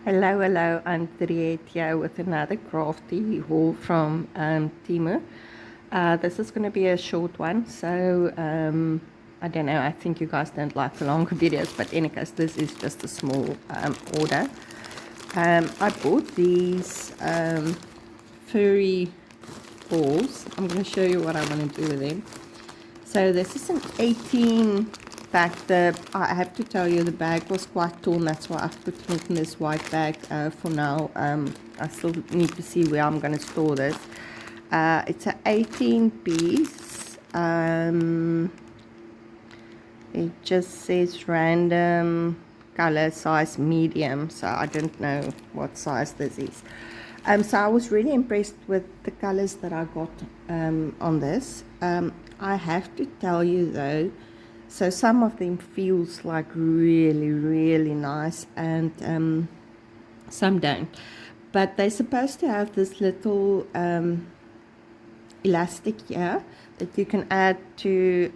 Hello, I'm Triet here with another crafty haul from Temu. This is going to be a short one, so I don't know, I think you guys don't like the longer videos, but in any case, this is just a small order. I bought these furry balls. I'm going to show you what I want to do with them. So this is an 18 bag. I have to tell you the bag was quite torn, that's why I've put it in this white bag for now. I still need to see where I'm going to store this. It's an 18 piece. It just says random color, size, medium, so I don't know what size this is. So I was really impressed with the colors that I got on this. I have to tell you though, so some of them feels like really nice, and some don't. But they're supposed to have this little elastic here that you can add to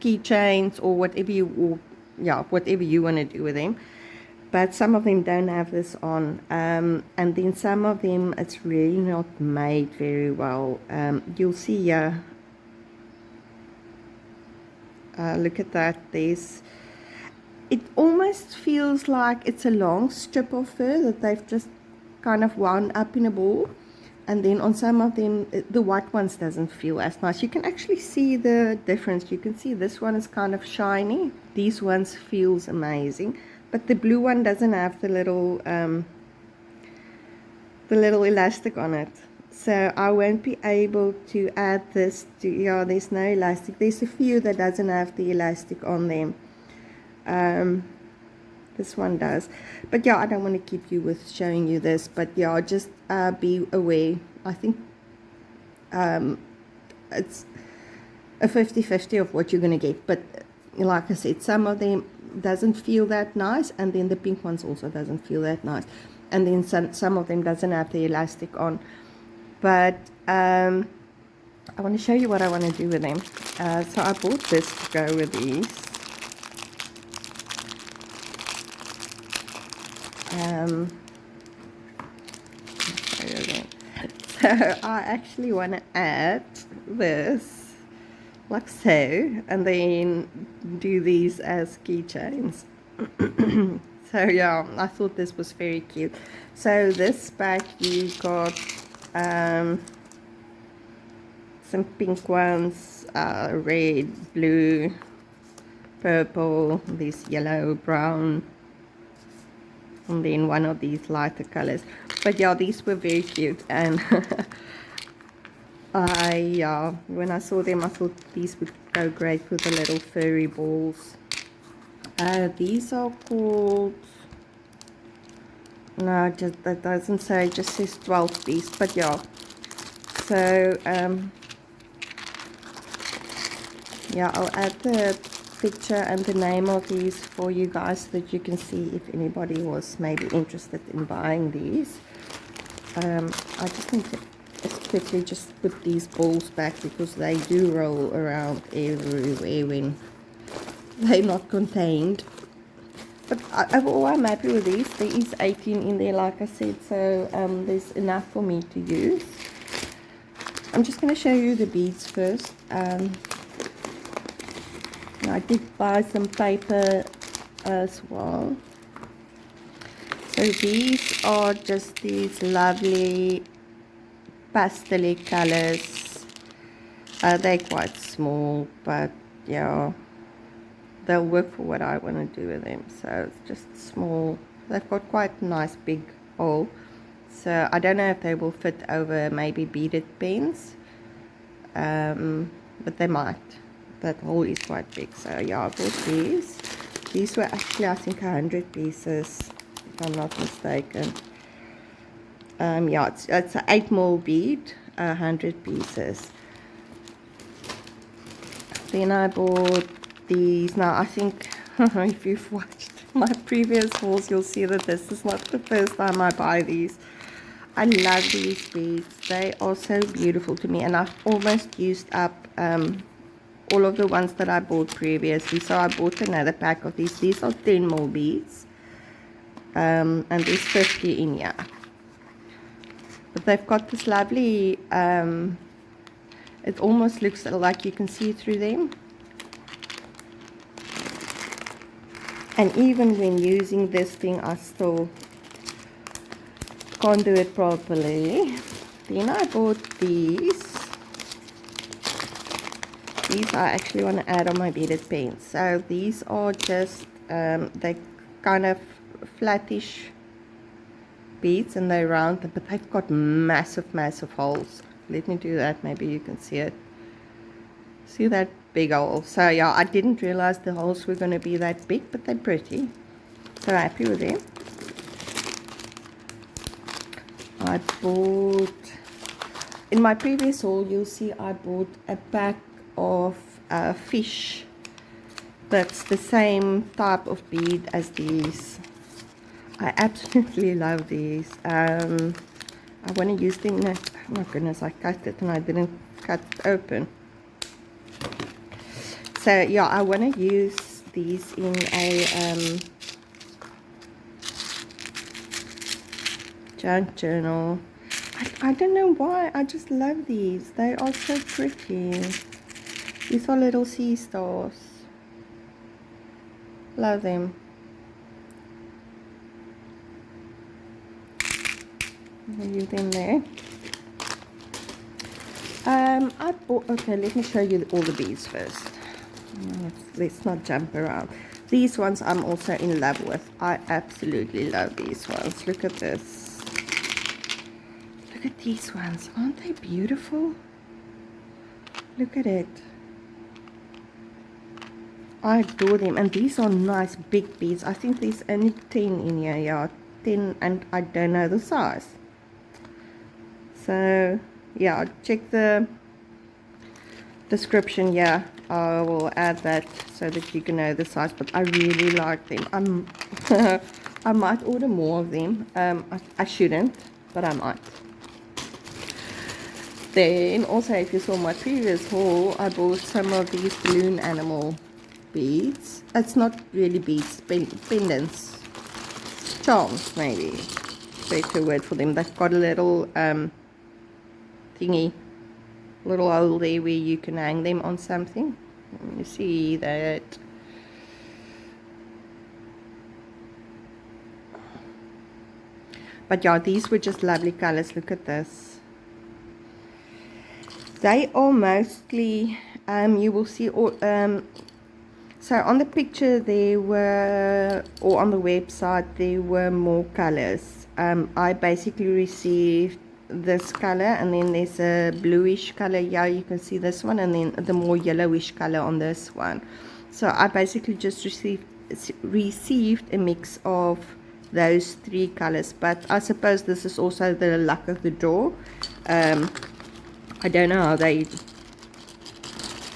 keychains or whatever whatever you want to do with them. But some of them don't have this on, and then some of them it's really not made very well. You'll see here, look at that, it almost feels like it's a long strip of fur that they've just kind of wound up in a ball. And then on some of them, the white ones doesn't feel as nice. You can actually see the difference. You can see this one is kind of shiny. These ones feels amazing. But the blue one doesn't have the little elastic on it. So I won't be able to add this to, yeah, there's no elastic. There's a few that doesn't have the elastic on them. This one does, but yeah, I don't want to keep you with showing you this, but yeah, just be aware. I think it's a 50-50 of what you're going to get, but like I said, some of them doesn't feel that nice, and then the pink ones also doesn't feel that nice, and then some of them doesn't have the elastic on. But I want to show you what I want to do with them. So I bought this to go with these. So I actually want to add this like so, and then do these as keychains. So yeah, I thought this was very cute. So this bag, you got some pink ones, red, blue, purple, this yellow, brown, and then one of these lighter colors. But yeah, these were very cute, and when I saw them, I thought these would go great with the little furry balls. These are called, no, just that doesn't say, it just says 12 piece, but yeah. So yeah, I'll add the picture and the name of these for you guys so that you can see if anybody was maybe interested in buying these. I just need to quickly just put these balls back because they do roll around everywhere when they're not contained. But overall, I'm happy with these. There is 18 in there, like I said, so there's enough for me to use. I'm just going to show you the beads first. I did buy some paper as well. So these are just these lovely pastel colors. They're quite small, but yeah, they'll work for what I want to do with them. So it's just small. They've got quite a nice big hole. So I don't know if they will fit over maybe beaded pens, but they might. That hole is quite big. So yeah, I bought these. These were actually, I think, 100 pieces, if I'm not mistaken. Yeah, it's an 8mm bead, 100 pieces. Then I bought these. Now I think if you've watched my previous hauls, you'll see that this is not the first time I buy these. I love these beads. They are so beautiful to me, and I've almost used up all of the ones that I bought previously, so I bought another pack of these. These are 10mm beads. and there's 50 in here. But they've got this lovely, it almost looks like you can see through them. And even when using this thing, I still can't do it properly. Then I bought these. These I actually want to add on my beaded pens. So these are just, they kind of flattish beads and they're round, but they've got massive holes. Let me do that, maybe you can see it. See that big hole? So yeah, I didn't realize the holes were going to be that big, but they're pretty. So happy with them. I bought, in my previous haul, you'll see I bought a pack of fish that's the same type of bead as these. I absolutely love these. I want to use them in a, oh my goodness, I cut it and I didn't cut it open. So yeah, I want to use these in a junk journal. I don't know why, I just love these. They are so pretty. These are little sea stars. Love them. Use them there. I bought, okay, let me show you all the beads first. Let's not jump around. These ones I'm also in love with. I absolutely love these ones. Look at this. Look at these ones. Aren't they beautiful? Look at it. I adore them. And these are nice big beads. I think there's only 10 in here. Yeah, 10, and I don't know the size. So yeah, check the description. Yeah, I will add that so that you can know the size, but I really like them. I might order more of them. I shouldn't, but I might. Then also, if you saw my previous haul, I bought some of these balloon animal beads. It's not really beads, pendants, charms maybe, better word for them. They've got a little thingy, little hole there where you can hang them on something. You see that? But yeah, these were just lovely colors. Look at this. They are mostly, you will see all, so on the picture there were, or on the website there were more colors. I basically received this color, and then there's a bluish color. Yeah, you can see this one, and then the more yellowish color on this one. So I basically just received a mix of those three colors, but I suppose this is also the luck of the draw. I don't know how they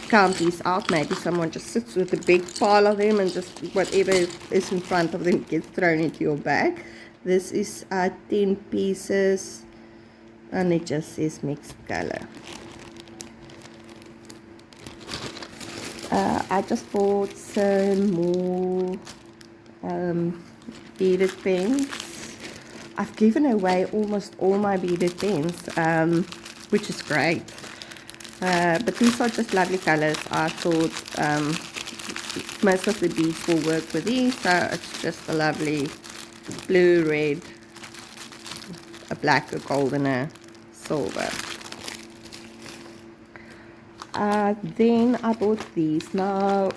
count these out. Maybe someone just sits with a big pile of them and just whatever is in front of them gets thrown into your bag. This is 10 pieces, and it just says mixed color. I just bought some more beaded pens. I've given away almost all my beaded pens, which is great. But these are just lovely colors. I thought most of the beads will work with these, so it's just a lovely blue, red, a black, a gold, and a silver. Then I bought these. Now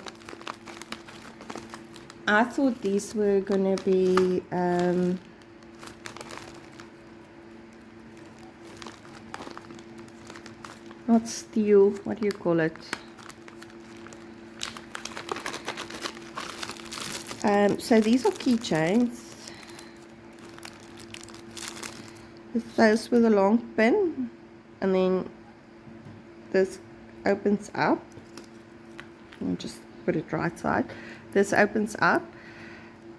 I thought these were gonna be not steel, what do you call it? So these are keychains. Those with a long pin, and then this opens up. I'll just put it right side. This opens up,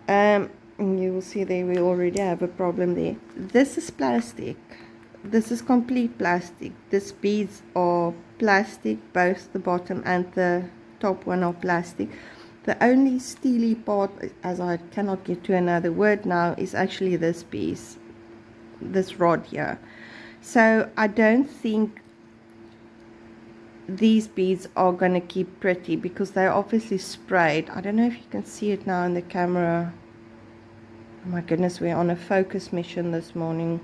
and you will see there we already have a problem there. This is plastic. This is complete plastic. These beads are plastic, both the bottom and the top one are plastic. the only steely part, as I cannot get to another word now, is actually this piece, this rod here. So I don't think these beads are going to keep pretty because they're obviously sprayed. I don't know if you can see it now in the camera. Oh my goodness, we're on a focus mission this morning.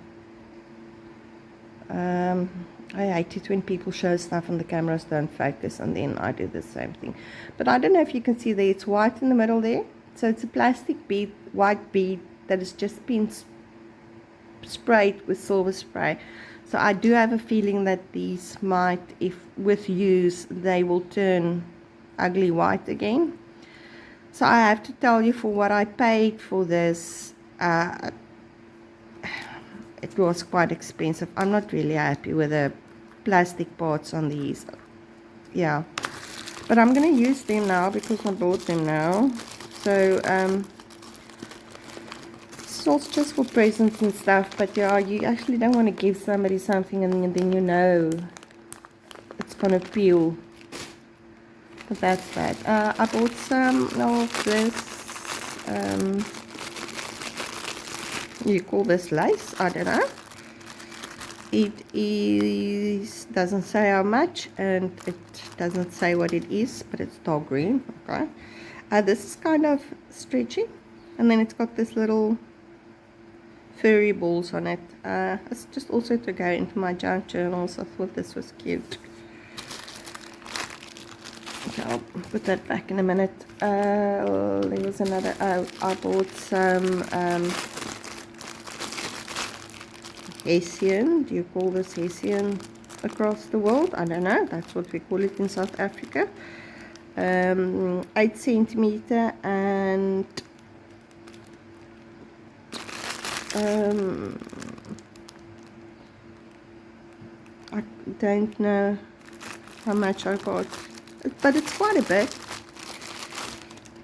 I hate it when people show stuff and the cameras don't focus, and then I do the same thing. But I don't know if you can see there, it's white in the middle there. So it's a plastic bead, white bead, that has just been sprayed with silver spray. So I do have a feeling that these might, if with use, they will turn ugly white again. So I have to tell you, for what I paid for this, it was quite expensive. I'm not really happy with the plastic parts on these. Yeah, but I'm gonna use them now because I bought them now. So it's also just for presents and stuff. But yeah, you actually don't want to give somebody something and then you know it's gonna peel. But that's bad. I bought some of this. You call this lace? I don't know. It is, doesn't say how much, and it doesn't say what it is, but it's dark green. Okay. This is kind of stretchy, and then it's got this little furry balls on it. It's just also to go into my junk journals. I thought this was cute. Okay, I'll put that back in a minute. There was another. I bought some Hessian. Do you call this Hessian across the world? I don't know. That's what we call it in South Africa. 8 centimeter, and I don't know how much I got, but it's quite a bit.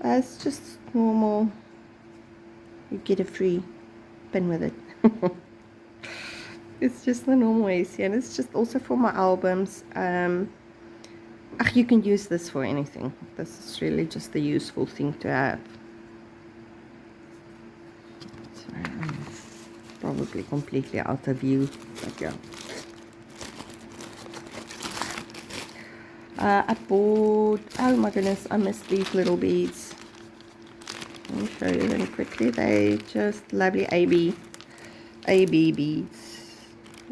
It's just normal. You get a free pin with it. It's just the normal AC, and it's just also for my albums. You can use this for anything. This is really just a useful thing to have. Sorry, I'm probably completely out of view, but yeah. I bought, oh my goodness, I missed these little beads. Let me show you them quickly. They just lovely AB beads.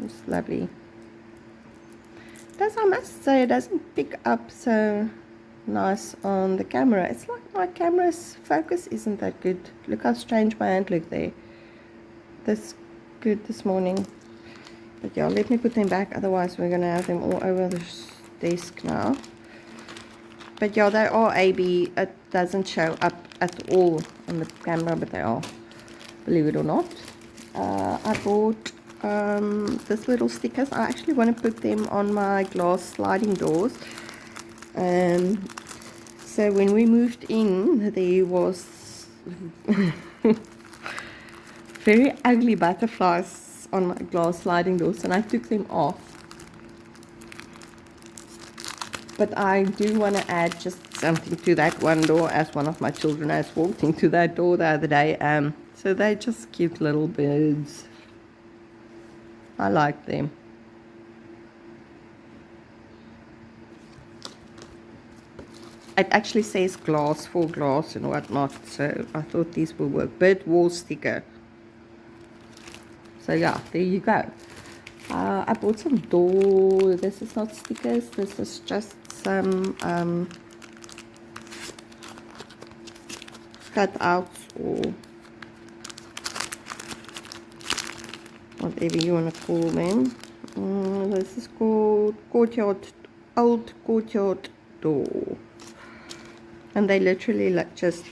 It's lovely. I must say, it doesn't pick up so nice on the camera. It's like my camera's focus isn't that good. Look how strange my hand looked there. That's good this morning. But yeah, let me put them back, otherwise we're gonna have them all over the desk now. But yeah, they are AB. It doesn't show up at all on the camera, but they are, believe it or not. I bought this little stickers. I actually want to put them on my glass sliding doors. So when we moved in, there was very ugly butterflies on my glass sliding doors, and I took them off. But I do want to add just something to that one door, as one of my children has walked into that door the other day. So they're just cute little birds. I like them. It actually says glass for glass and whatnot, so I thought these will work. Bird wall sticker. So yeah, there you go. I bought some door. This is not stickers. This is just some cutouts or whatever you want to call them. This is called old courtyard door, and they literally like just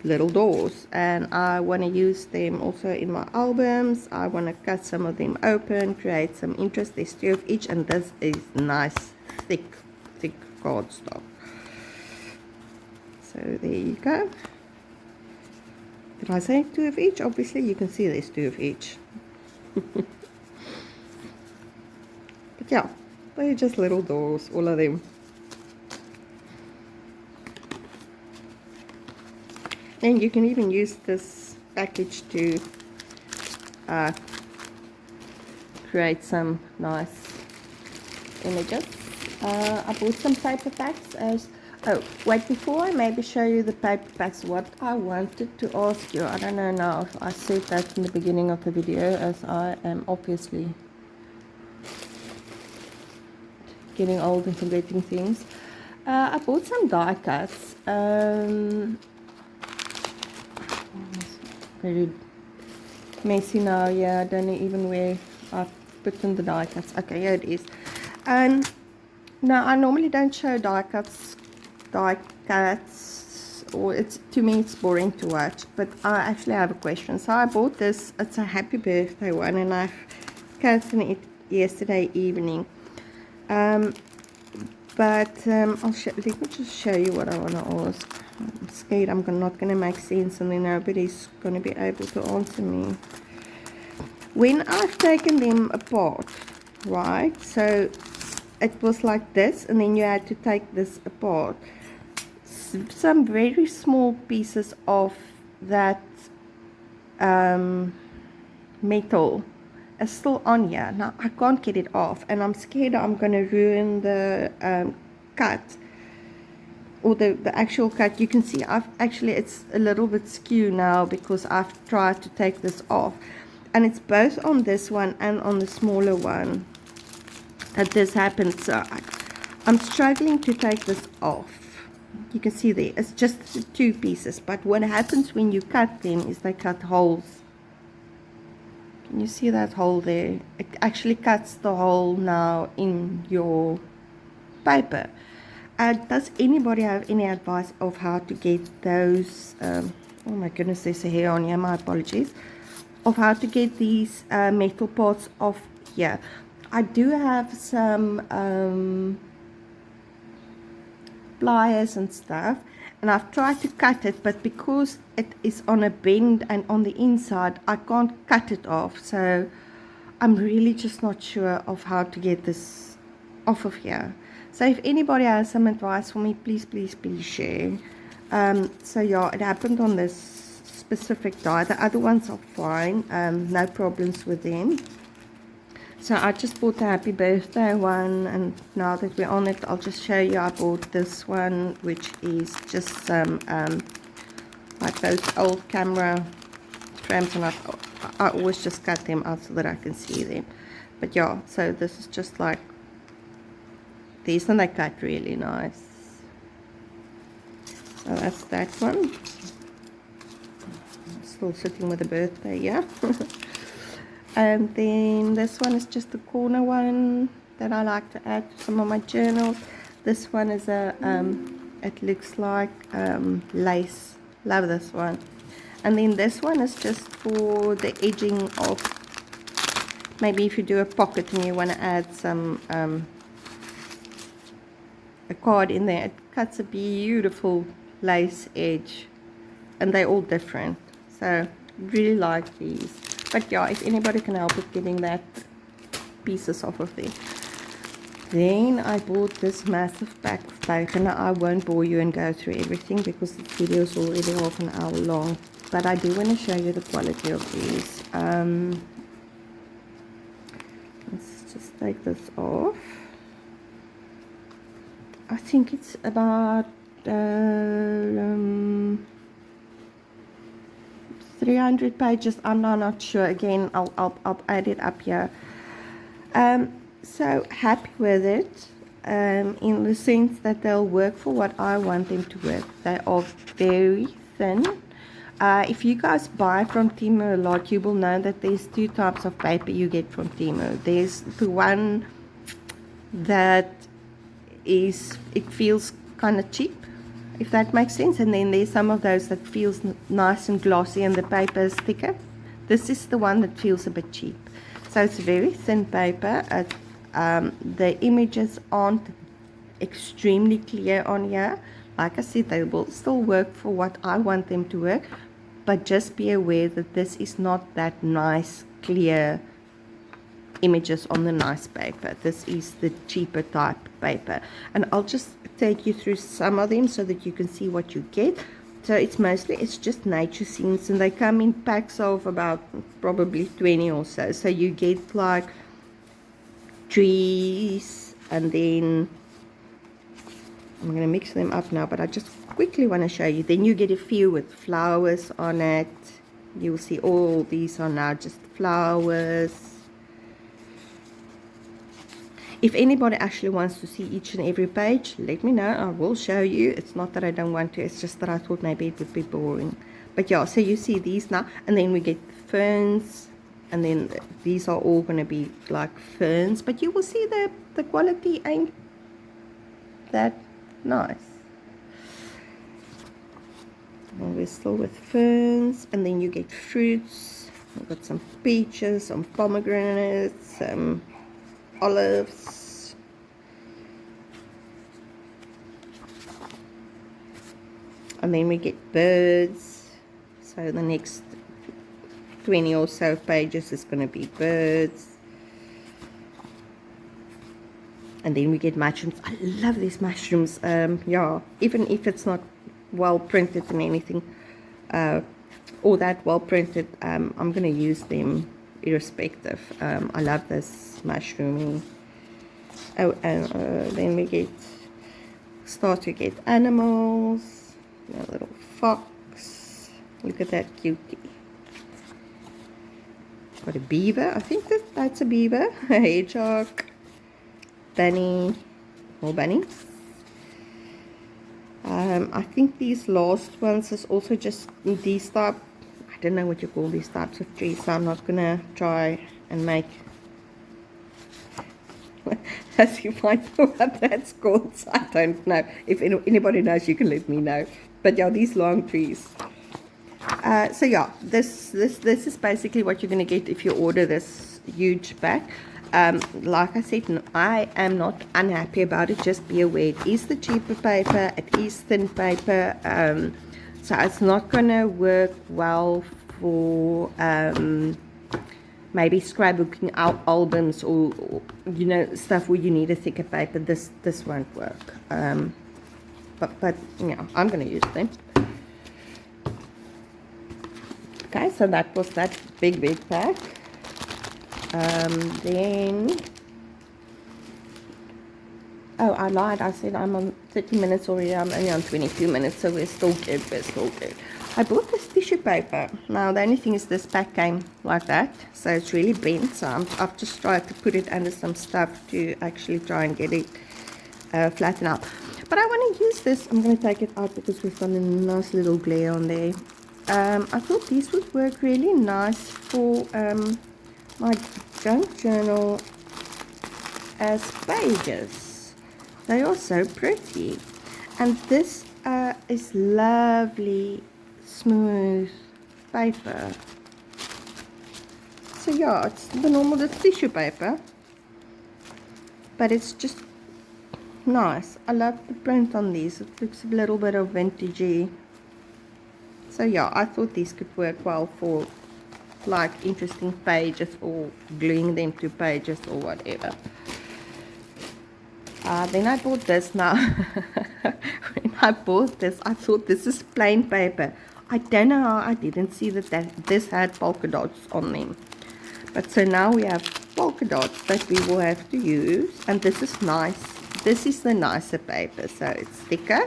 little doors, and I want to use them also in my albums. I want to cut some of them open, create some interest. There's 2 of each, and this is nice thick cardstock. So there you go. Did I say 2 of each? Obviously you can see there's 2 of each. But yeah, they're just little doors, all of them. And you can even use this package to create some nice images. I bought some paper packs as oh wait, before I maybe show you the paper packs, what I wanted to ask you, I don't know now if I said that in the beginning of the video, as I am obviously getting old and forgetting things. I bought some die cuts. Very messy now. Yeah, I don't know even where I put in the die cuts. Okay, here it is. And now I normally don't show die cuts, or it's, to me it's boring to watch. But I actually have a question. So I bought this. It's a happy birthday one, and I've cut it yesterday evening. Let me just show you what I want to ask. I'm scared I'm not going to make sense and then nobody's going to be able to answer me. When I've taken them apart, right, so it was like this, and then you had to take this apart. Some very small pieces of that metal is still on here. Now I can't get it off, and I'm scared I'm going to ruin the cut, or the actual cut. You can see it's a little bit skew now because I've tried to take this off, and it's both on this one and on the smaller one that this happened. So I'm struggling to take this off. You can see there, it's just the two pieces, but what happens when you cut them is they cut holes. Can you see that hole there? It actually cuts the hole now in your paper. Does anybody have any advice of how to get those, oh my goodness, there's a hair on here, my apologies, of how to get these metal parts off here? I do have some pliers and stuff, and I've tried to cut it, but because it is on a bend and on the inside, I can't cut it off. So I'm really just not sure of how to get this off of here. So if anybody has some advice for me, please share. So yeah, it happened on this specific die. The other ones are fine, no problems with them. So I just bought the happy birthday one, and now that we're on it, I'll just show you. I bought this one, which is just some like those old camera frames, and I always just cut them out so that I can see them. But yeah, so this is just like these, and they cut really nice. So that's that one. Still sitting with a birthday, yeah. And then this one is just the corner one that I like to add to some of my journals. This one is a it looks like lace. Love this one. And then this one is just for the edging of, maybe if you do a pocket and you want to add some a card in there. It cuts a beautiful lace edge, and they're all different. So really like these. But yeah, if anybody can help with getting that pieces off of there. Then I bought this massive pack of paper. Now I won't bore you and go through everything because the video is already half an hour long. But I do want to show you the quality of these. Let's just take this off. I think it's about 300 pages. I'm not sure. Again, I'll add it up here. So happy with it, in the sense that they'll work for what I want them to work. They are very thin. If you guys buy from Temu a lot, you will know that there's two types of paper you get from Temu. There's the one that is, it feels kind of cheap, if that makes sense, and then there's some of those that feels nice and glossy and the paper is thicker. This is the one that feels a bit cheap. So it's very thin paper. The images aren't extremely clear on here. Like I said, they will still work for what I want them to work, but just be aware that this is not that nice clear images on the nice paper. This is the cheaper type paper, and I'll just take you through some of them so that you can see what you get. So it's just nature scenes, and they come in packs of about probably 20 or so. So you get like trees, and then I'm going to mix them up now, but I just quickly want to show you. Then you get a few with flowers on it. You'll see all these are now just flowers. If anybody actually wants to see each and every page, let me know. I will show you. It's not that I don't want to, it's just that I thought maybe it would be boring. But yeah, so you see these now, and then we get ferns, and then these are all going to be like ferns, but you will see the quality ain't that nice. And we're still with ferns, and then you get fruits. We've got some peaches, some pomegranates, some olives, and then we get birds. So the next 20 or so pages is going to be birds. And then we get mushrooms. I love these mushrooms. Yeah, even if it's not well printed and anything, or that well printed, I'm going to use them irrespective. I love this mushrooming. Oh, and then we start to get animals. A little fox. Look at that cutie. Got a beaver. I think that's a beaver. A hedgehog. Bunny. More bunnies. I think these last ones is also just these type. I don't know what you call these types of trees, so I'm not gonna try and make as you find out what that's called. So I don't know. If anybody knows, you can let me know. But yeah, these long trees. So yeah, this is basically what you're gonna get if you order this huge pack. Like I said, I am not unhappy about it. Just be aware, it is the cheaper paper, it is thin paper, so it's not gonna work well for maybe scrapbooking albums or you know, stuff where you need a thicker paper. This won't work. But yeah, I'm gonna use them. Okay, so that was that big pack. Then, oh, I lied. I said I'm on 30 minutes already. I'm only on 22 minutes, so we're still good. I bought this tissue paper. Now, the only thing is this pack came like that, so it's really bent. So I've just tried to put it under some stuff to actually try and get it flatten out. But I want to use this. I'm going to take it out because we've got a nice little glare on there. I thought these would work really nice for my junk journal as pages. They are so pretty, and this is lovely smooth paper. So yeah, it's the normal tissue paper, but it's just nice. I love the print on these. It looks a little bit of vintagey. So yeah, I thought these could work well for like interesting pages or gluing them to pages or whatever. Then I bought this. Now when I bought this, I thought this is plain paper. I don't know how I didn't see that this had polka dots on them. But so now we have polka dots that we will have to use, and this is nice. This is the nicer paper, so it's thicker.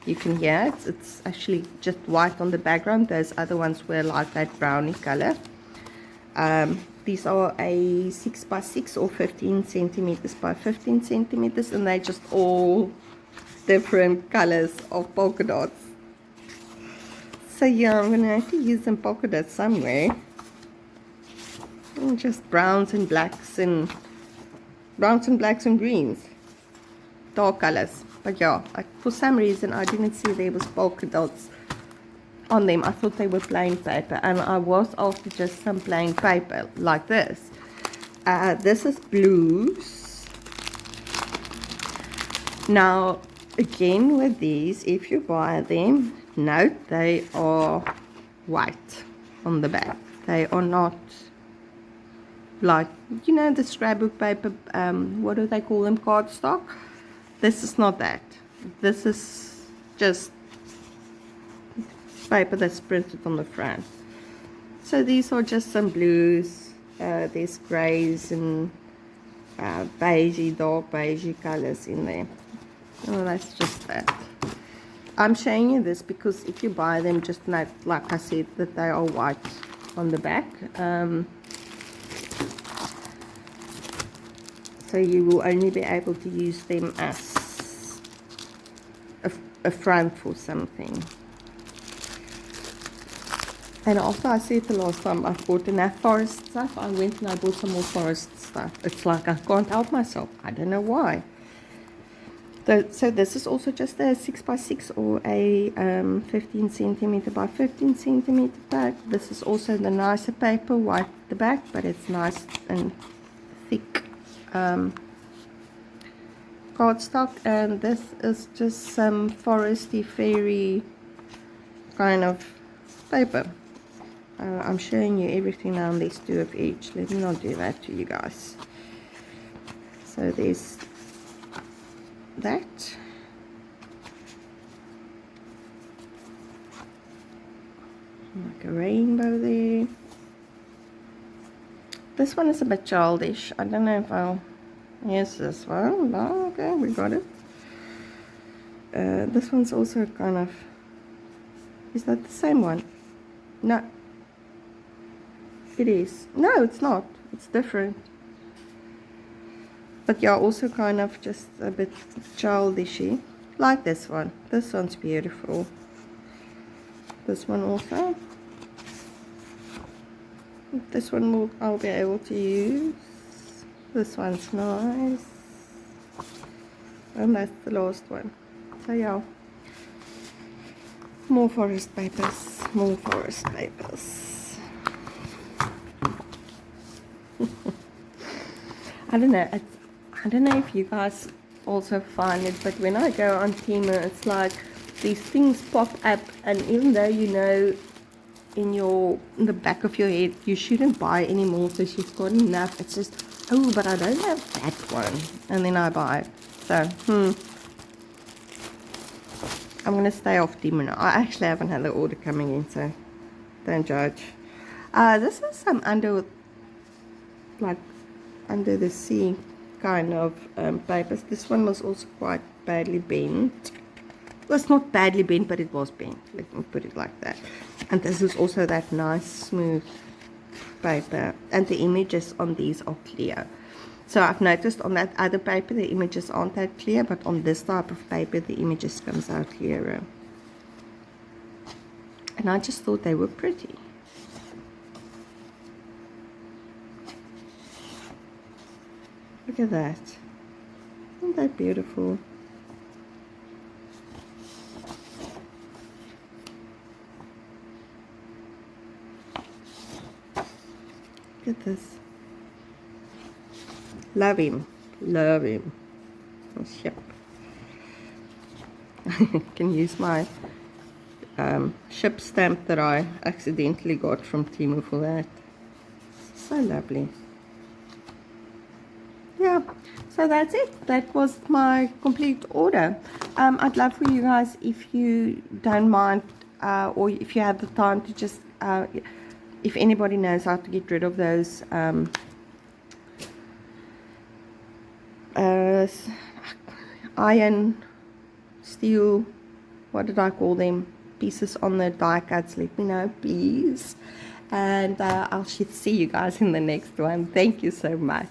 You can hear it's actually just white on the background. Those other ones were like that browny color. These are a 6 by 6 or 15 centimeters by 15 centimeters, and they're just all different colors of polka dots. So yeah, I'm gonna have to use some polka dots somewhere. And just browns and blacks and greens, dark colors. But yeah, for some reason I didn't see there was polka dots on them. I thought they were plain paper, and I was after just some plain paper like this. This is blues. Now again with these, if you buy them, note they are white on the back. They are not like, you know, the scrapbook paper, what do they call them, cardstock. This is not that. This is just paper that's printed on the front. So these are just some blues, there's grays and beigey, dark beigey colors in there. Oh, that's just that. I'm showing you this because if you buy them, just note, like I said, that they are white on the back. So you will only be able to use them as a front for something. And after I said the last time I bought enough forest stuff, I went and I bought some more forest stuff. It's like I can't help myself. I don't know why. So this is also just a 6x6 or a 15 centimeter by 15 centimeter pack. This is also the nicer paper, white at the back, but it's nice and thick cardstock. And this is just some foresty fairy kind of paper. I'm showing you everything now, and there's 2 of each. Let me not do that to you guys. So there's that. Like a rainbow there. This one is a bit childish. I don't know if I'll use this one. No, okay, we got it. This one's also kind of... Is that the same one? No. It is. No, it's not. It's different. But yeah, also kind of just a bit childishy. Like this one. This one's beautiful. This one also. This one I'll be able to use. This one's nice. And that's the last one. So yeah. More forest papers. More forest papers. I don't know. I don't know if you guys also find it, but when I go on Temu, it's like these things pop up, and even though you know in the back of your head you shouldn't buy anymore because you've got enough, it's just, oh, but I don't have that one, and then I buy it. So I'm gonna stay off Temu now. I actually haven't had the order coming in, so don't judge. This is some under the sea kind of papers. This one was also quite badly bent. Well, it's not badly bent, but it was bent. Let me put it like that. And this is also that nice smooth paper. And the images on these are clear. So I've noticed on that other paper the images aren't that clear, but on this type of paper the images comes out clearer. And I just thought they were pretty. Look at that. Isn't that beautiful? Look at this. Love him. Love him. Oh, ship. I can use my ship stamp that I accidentally got from Temu for that. So lovely. Yeah, so that's it. That was my complete order. I'd love for you guys, if you don't mind, or if you have the time, to just if anybody knows how to get rid of those iron, steel, what did I call them, pieces on the die cuts, let me know, please. And I'll see you guys in the next one. Thank you so much.